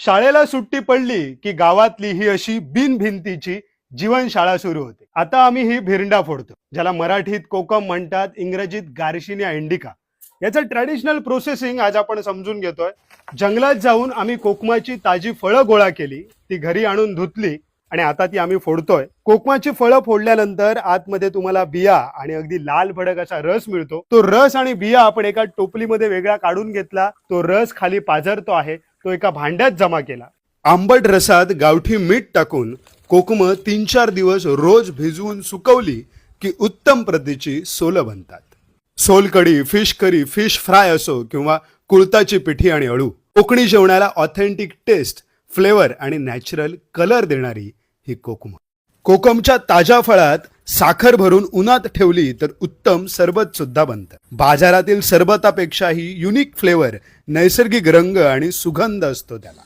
शाळेला सुट्टी पडली की गावातली ही अशी बिनभिंतीची जीवनशाळा सुरू होते. आता आम्ही ही भिरंडा फोडतो, ज्याला मराठीत कोकम म्हणतात, इंग्रजीत गार्शिनिया इंडिका. याचं ट्रॅडिशनल प्रोसेसिंग आज आपण समजून घेतोय. जंगलात जाऊन आम्ही कोकमाची ताजी फळं गोळा केली, ती घरी आणून धुतली आणि आता ती आम्ही फोडतोय. कोकमाची फळं फोडल्यानंतर आतमध्ये तुम्हाला बिया आणि अगदी लाल भडक असा रस मिळतो. तो रस आणि बिया आपण एका टोपलीमध्ये वेगळा काढून घेतला. तो रस खाली पाझरतो आहे, तो एका भांड्यात जमा केला. आंबट रसात गावठी मीठ टाकून कोकम 3-4 दिवस रोज भिजवून सुकवली की उत्तम प्रतीची सोलं बनतात. Solkadhi, fish curry, fish fry असो किंवा कुळताची पिठी आणि अळू, कोकणी जेवणाला ऑथेंटिक टेस्ट, फ्लेवर आणि नॅचरल कलर देणारी ही कोकम. कोकमच्या ताज्या फळात साखर भरून उन्हात ठेवली तर उत्तम सरबत सुद्धा बनतं. बाजारातील सरबतापेक्षाही युनिक फ्लेवर, नैसर्गिक रंग आणि सुगंध असतो त्याला.